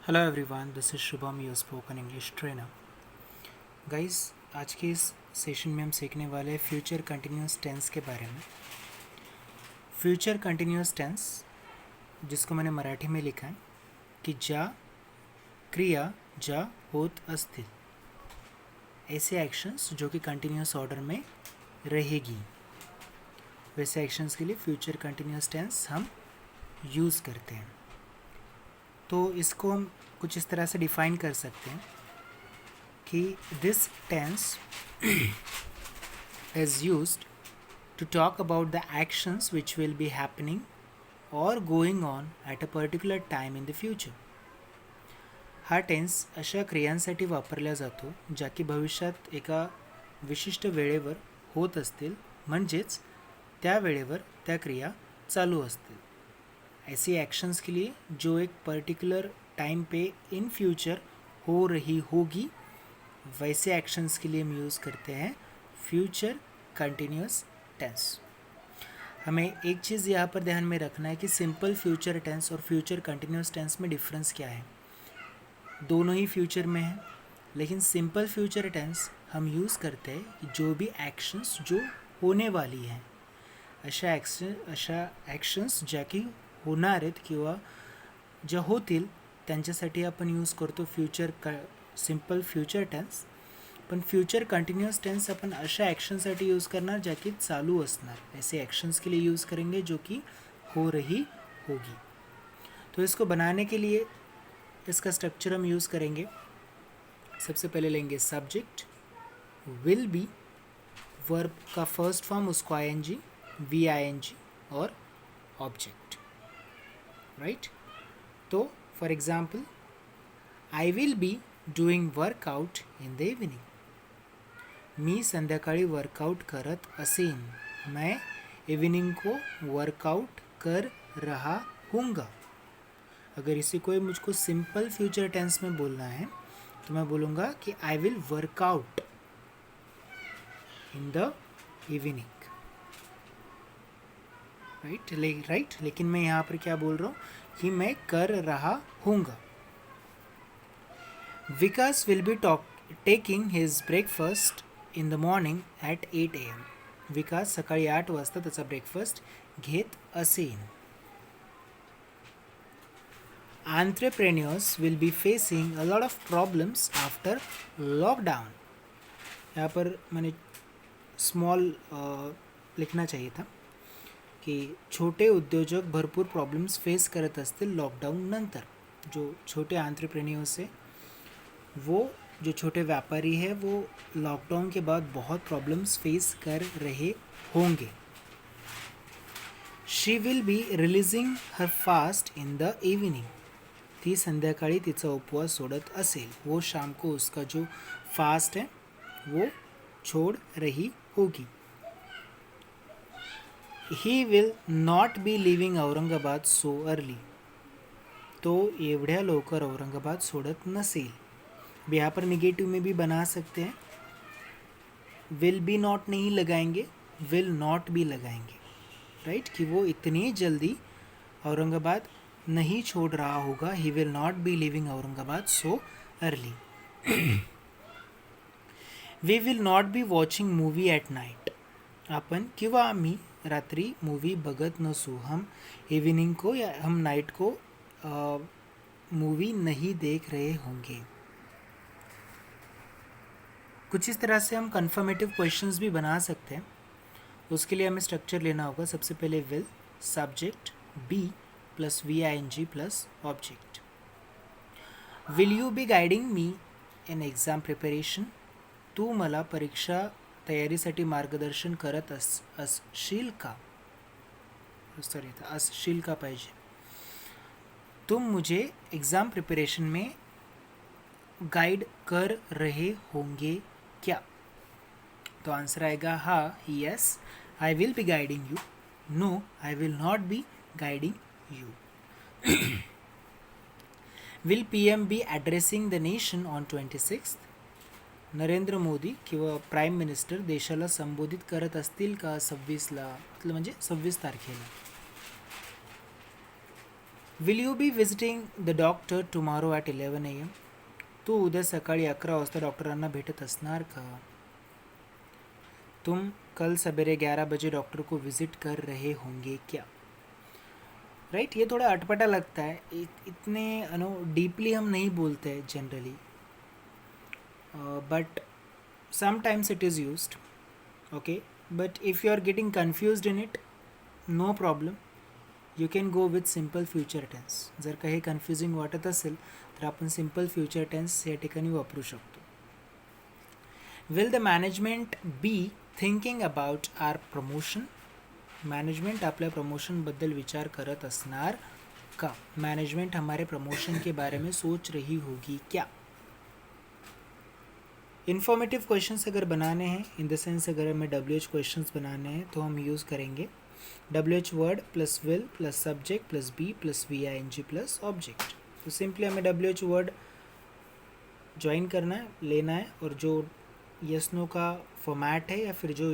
Hello everyone, this is Shubham, your spoken English trainer. Guys, आज के इस सेशन में हम सीखने वाले हैं फ्यूचर कंटिन्यूस टेंस के बारे में। फ्यूचर कंटिन्यूस टेंस, जिसको मैंने मराठी में लिखा है कि ज्या क्रिया ज्या होत असतील, ऐसे एक्शंस जो कि कंटिन्यूस ऑर्डर में रहेगी, वैसे एक्शंस के लिए फ्यूचर कंटिन्यूस टेंस हम यूज़ करते हैं। तो इसको हम कुछ इस तरह से डिफ़ाइन कर सकते हैं कि this tense is used to talk about the actions which will be happening or going on at a particular time in the future. हा टेन्स अशा क्रियांसाठी वापरला जातो ज्या की भविष्यात एका विशिष्ट वेळेवर होत असतील, म्हणजेच त्या वेळेवर त्या क्रिया चालू असतील। ऐसी एक्शंस के लिए जो एक पर्टिकुलर टाइम पे इन फ्यूचर हो रही होगी, वैसे एक्शंस के लिए हम यूज़ करते हैं फ्यूचर कंटिन्यूस टेंस। हमें एक चीज़ यहाँ पर ध्यान में रखना है कि सिंपल फ्यूचर टेंस और फ्यूचर कंटिन्यूस टेंस में डिफरेंस क्या है। दोनों ही फ्यूचर में है, लेकिन सिंपल फ्यूचर टेंस हम यूज़ करते हैं कि जो भी एक्शंस जो होने वाली हैं, अशा ॲक्शन्स ज्या की होणार आहेत किंवा ज्या होतील त्यांच्यासाठी आपण यूज़ करतो सिंपल फ्यूचर टेंस। पण फ्यूचर कंटिन्यूस टेंस अपन अशा ॲक्शनसाठी यूज़ करना ज्या की चालू असणार, ऐसे एक्शंस के लिए यूज़ करेंगे जो कि हो रही होगी। तो इसको बनाने के लिए इसका स्ट्रक्चर हम यूज़ करेंगे। सबसे पहले लेंगे सब्जेक्ट, विल बी, वर्ब का फर्स्ट फॉर्म उसको आईएनजी, वीआईएनजी और ऑब्जेक्ट, राइट। तो for example, I will be doing workout in the evening. मी संध्याकाळी वर्कआउट करत असेन, मैं इवनिंग को वर्कआउट कर रहा हूँगा। अगर इसी को मुझको सिंपल फ्यूचर टेंस में बोलना है तो मैं बोलूँगा कि I will work out in the evening, right. लेकिन मैं यहाँ पर क्या बोल रहा हूँ कि मैं कर रहा हूँगा। Vikas will be taking his breakfast in the morning at 8 AM। Vikas सकाळी 8 वाजता त्याचा ब्रेकफास्ट घेत असेल। Entrepreneurs will be facing a lot of problems after lockdown. यहाँ पर मैंने स्मॉल लिखना चाहिए था कि छोटे उद्योजक भरपूर प्रॉब्लम्स फेस करत असतील लॉकडाउन नंतर। जो छोटे एंटरप्रेन्योर्स है, वो जो छोटे व्यापारी है, वो लॉकडाउन के बाद बहुत प्रॉब्लम्स फेस कर रहे होंगे। She will be releasing her fast in the evening. ती संध्याकाळी तिचा उपवास सोडत असेल। वो शाम को उसका जो फास्ट है वो छोड़ रही होगी। ही will not be living Aurangabad so early. तो एवढ्या लवकर औरंगाबाद सोडत नसेल। यहाँ पर निगेटिव में भी बना सकते हैं, विल बी नॉट नहीं लगाएंगे, विल नॉट भी लगाएंगे, राइट, कि वो इतनी जल्दी औरंगाबाद नहीं छोड़ रहा होगा। He will not be living Aurangabad so early. We will not be watching movie at night. आपण किंवा आम्ही रात्री मूवी बघत नसू। हम इवनिंग को या हम नाइट को मूवी नहीं देख रहे होंगे। कुछ इस तरह से हम कन्फर्मेटिव क्वेश्चंस भी बना सकते हैं। उसके लिए हमें स्ट्रक्चर लेना होगा। सबसे पहले will, subject, be plus VING plus object. Will you be guiding me in exam preparation. तू मला परीक्षा तयारीसाठी मार्गदर्शन करत असशील का, सॉरी असशील का पाहिजे। तुम मुझे एग्ज़ाम प्रिपरेशन में गाइड कर रहे होंगे क्या। तो आंसर आएगा हाँ, yes, I will be guiding you. No, I will not be guiding you. Will PM be addressing the nation on 26th। Narendra Modi किंवा प्राईम मिनिस्टर देशाला संबोधित करत असतील का 26ला, म्हणजे 26 तारखेला। Will you be visiting the doctor tomorrow at 11 AM? तू उद्या सकाळी 11 वाजता डॉक्टरांना भेटत असणार का? तुम कल सवेरे 11 बजे डॉक्टर को विजिट कर रहे होंगे क्या? राइट, ये थोड़ा अटपटा लगता है, इतने डीपली हम नहीं बोलते हैं generally, but sometimes it is used. Okay, but if you are getting confused in it, no problem, you can go with simple future tense. जर काही कन्फ्युजिंग वाटत असेल तर आपण सिम्पल फ्युचर टेन्स या ठिकाणी वापरू शकतो. Will the management be thinking about our promotion? Management आपल्या प्रमोशनबद्दल विचार करत असणार का? मैनेजमेंट हमारे प्रमोशन के बारे में सोच रही होगी क्या? इन्फॉर्मेटिव क्वेश्चंस अगर बनाने हैं, इन द सेंस अगर हमें WH क्वेश्चंस बनाने हैं तो हम यूज़ करेंगे WH word plus will plus subject plus be plus VING plus object. तो सिंपली हमें WH वर्ड ज्वाइन करना है, लेना है, और जो यस नो का फॉर्मेट है या फिर जो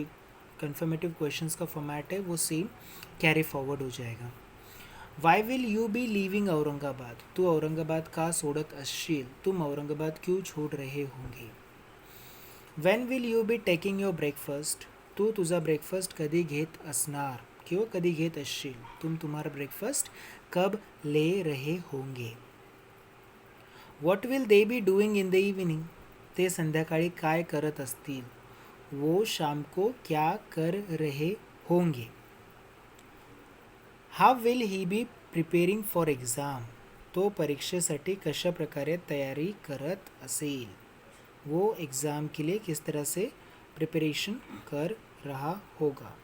कन्फर्मेटिव क्वेश्चंस का फॉर्मेट है वो सेम कैरी फॉरवर्ड हो जाएगा. Why will you be living Aurangabad? तू औरंगाबाद का सोडत असशील? तुम औरंगाबाद क्यों छोड़ रहे होंगे? When will you be taking your breakfast? तू तुझा ब्रेकफास्ट कधी घेत असणार किंवा कधी घेत असशील? तुम तुम्हारा ब्रेकफास्ट कब ले रहे होंगे? What will they be doing in the evening? ते संध्याकाळी काय करत असतील? वो शाम को क्या कर रहे होंगे? How will he be preparing for exam? तो परीक्षेसाठी कशा प्रकारे तयारी करत असेल? वो एग्ज़ाम के लिए किस तरह से प्रिपरेशन कर रहा होगा.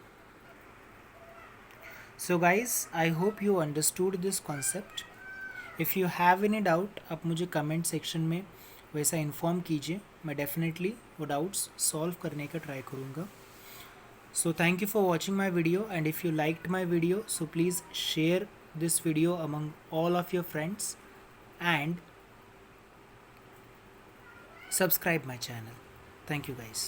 So guys, I hope you understood this concept. If you have any doubt आप मुझे कमेंट सेक्शन में वैसा इन्फॉर्म कीजिए, मैं डेफिनेटली वो डाउट्स सॉल्व करने का ट्राई करूँगा. So thank you for watching my video, and if you liked my video, so please share this video among all of your friends and subscribe my channel. Thank you guys.